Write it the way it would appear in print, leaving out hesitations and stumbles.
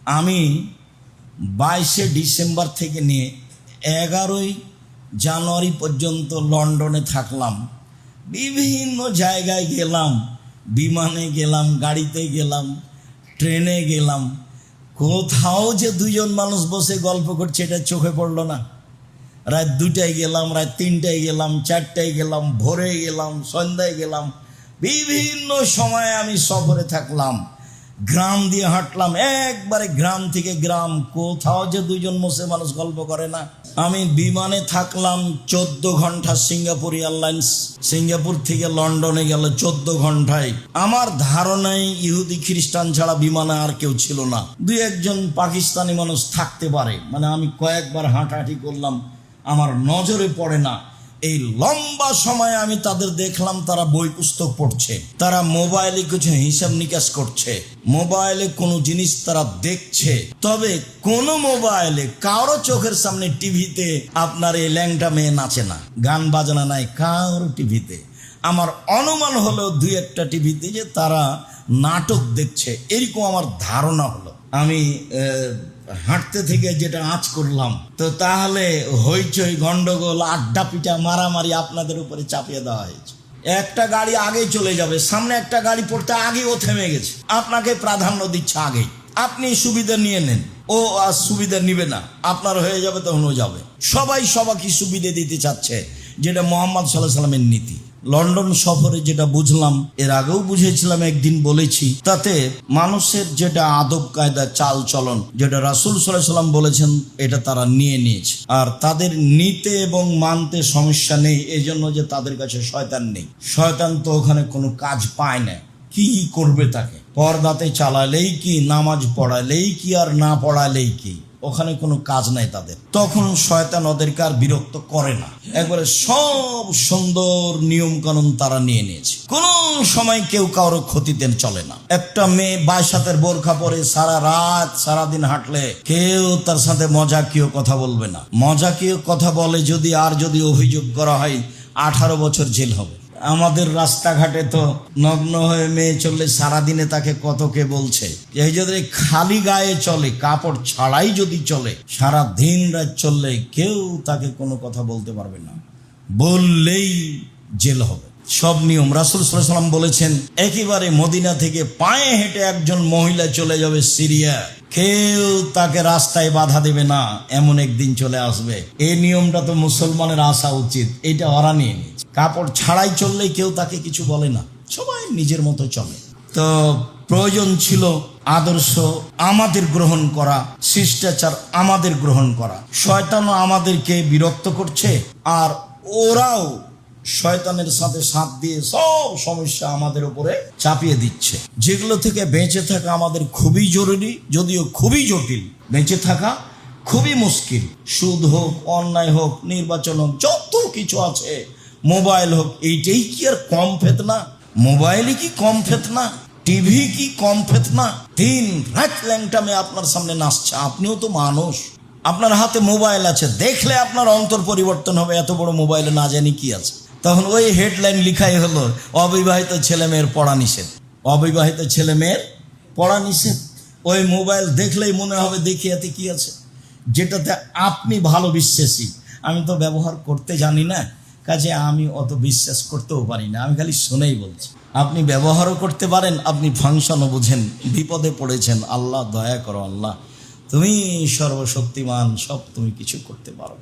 আমি 22শে ডিসেম্বর থেকে নিয়ে 11ই জানুয়ারি পর্যন্ত লন্ডনে থাকলাম। বিভিন্ন জায়গায় গেলাম, বিমানে গেলাম, গাড়িতে গেলাম, ট্রেনে গেলাম। কোথাও যে দুজন মানুষ বসে গল্প করছে এটা চোখে পড়লো না। রাত 2টায় গেলাম, রাত 3টায় গেলাম, 4টায় গেলাম, ভোরে গেলাম, সন্ধ্যায় গেলাম। বিভিন্ন সময়ে আমি সফরে থাকলাম, গ্রাম দিয়ে হাঁটলাম, একবারে গ্রাম থেকে গ্রাম। কোথাও যে দুজন বসে মানুষ গল্প করে না। আমি বিমানে থাকলাম 14 ঘন্টা, সিঙ্গাপুর এয়ারলাইন্স, সিঙ্গাপুর থেকে লন্ডনে গেল 14 ঘন্টায়। আমার ধারণায় ইহুদি খ্রিস্টান ছাড়া বিমানে আর কেউ ছিল না। 2-1জন পাকিস্তানি মানুষ থাকতে পারে, মানে আমি কয়েকবার হাঁটাহাঁটি করলাম, আমার নজরে পড়ে না। এই লম্বা সময় আমি তাদের দেখলাম তারা বই পুস্তক পড়ছে, তারা মোবাইলে কিছু হিসাব নিকাশ করছে, মোবাইলে কোনো জিনিস তারা দেখছে। তবে কোন মোবাইলে কারো চোখের সামনে টিভিতে আপনার এই ল্যাংটা মেয়ে নাচে না, গান বাজনা নাই কারো টিভিতে। আমার অনুমান হলো 2-1টা টিভিতে যে তারা নাটক দেখছে, এরকম আমার ধারণা হলো। আমি হাঁটতে থেকে যেটা আঁচ করলাম, তো তাহলে হইচই, গন্ডগোল, আড্ডা পিটা, মারামারি আপনাদের উপরে চাপিয়ে দেওয়া হয়েছে। একটা গাড়ি আগে চলে যাবে, সামনে একটা গাড়ি পড়তে আগে ও থেমে গেছে, আপনাকে প্রাধান্য দিচ্ছে আগেই। আপনি সুবিধা নিয়ে নেন, ও আর সুবিধা নিবে না, আপনার হয়ে যাবে তখন ও যাবে। সবাই সবাইকে সুবিধা দিতে চাচ্ছে, যেটা মুহাম্মদ সাল্লাল্লাহু আলাইহি সাল্লামের নীতি। লন্ডন সফরে যেটা বুঝলাম, এর আগেও বুঝেছিলাম, একদিন বলেছি, তাতে মানুষের যেটা আদব কায়দা, চাল চলন, যেটা রাসূল সাল্লাল্লাহু আলাইহি সাল্লাম বলেছেন, এটা তারা নিয়ে নিয়েছে। আর তাদের নিতে এবং মানতে সমস্যা নেই, এই জন্য যে তাদের কাছে শয়তান নেই। শয়তান তো ওখানে কোনো কাজ পায় না, কি করবে তাকে? পর্দাতে চালালেই কি, নামাজ পড়ালেই কি, আর না পড়ালেই কি, ওখানে কোনো কাজ নাই তাদের। তখন শয়তান ওদেরকে আর বিরক্ত করে না, একবারে সব সুন্দর নিয়ম কানুন তারা নিয়ে নিয়েছে। কোন সময় কেউ কারো ক্ষতিতে চলে না। একটা মেয়ে 22 হাতের বোরখা পরে সারা রাত সারাদিন হাঁটলে কেউ তার সাথে মজাকীয় কথা বলবে না। মজাকীয় কথা বলে যদি, আর যদি অভিযোগ করা হয়, 18 বছর জেল হবে। আমাদের রাস্তাঘাটে তো নগ্ন হয়ে মেয়ে চললে সারাদিনে তাকে কত কে বলছে। এই যদি খালি গায়ে চলে, কাপড় ছাড়াই যদি চলে, সারা দিন রাত চললে কেউ তাকে কোনো কথা বলতে পারবে না, বললেই জেল হবে। সব নিয়ম। রাসূল সাল্লাল্লাহু আলাইহি সাল্লাম বলেছেন, একেবারে মদিনা থেকে পায়ে হেঁটে একজন মহিলা চলে যাবে সিরিয়া, কেউ তাকে রাস্তায় বাধা দেবে না, এমন একদিন চলে আসবে। এই নিয়মটা তো মুসলমানের আসা উচিত, এটা ওরা নিয়ে নিয়েছে। কাপড় ছাড়াই চললেই কেউ তাকে কিছু বলে না, সবাই নিজের মতো চলে। তো প্রয়োজন ছিল আদর্শ আমাদের গ্রহণ করা, শিষ্টাচার আমাদের গ্রহণ করা। শয়তানও আমাদেরকে বিরক্ত করছে, আর ওরাও শয়তানের সাথে সাথ দিয়ে সব সমস্যা আমাদের উপরে চাপিয়ে দিচ্ছে, যেগুলো থেকে বেঁচে থাকা আমাদের খুবই জরুরি, যদিও খুবই জটিল। বেঁচে থাকা খুবই মুশকিল। সুদ হোক, অন্যায় হোক, নির্বাচন হোক, যত কিছু আছে, মোবাইল হোক, এইটাই কি আর কম ফেতনা? মোবাইলই কি কম ফেতনা? টিভি কি কম ফেতনা? দিন রাত ল্যাংটামে আপনার সামনে নাচছে, আপনিও তো মানুষ, আপনার হাতে মোবাইল আছে, দেখলে আপনার অন্তর পরিবর্তন হবে। এত বড় মোবাইলে না জানি কি আছে। তখন ওই হেডলাইন লিখাই হলো, অবিবাহিত ছেলে মেয়ের পড়া নিষেধ, অবিবাহিত ছেলে মেয়ের পড়া নিষেধ। ওই মোবাইল দেখলেই মনে হবে দেখি এতে কি আছে, যেটাতে আপনি ভালো বিশ্বাসী। আমি তো ব্যবহার করতে জানি না, কাজে আমি অত বিশ্বাস করতেও পারি না, আমি খালি শুনেই বলছি। আপনি ব্যবহারও করতে পারেন, আপনি ফাংশনও বুঝেন, বিপদে পড়েছেন, আল্লাহ দয়া করো, আল্লাহ তুমি সর্বশক্তিমান, সব তুমি কিছু করতে পারো।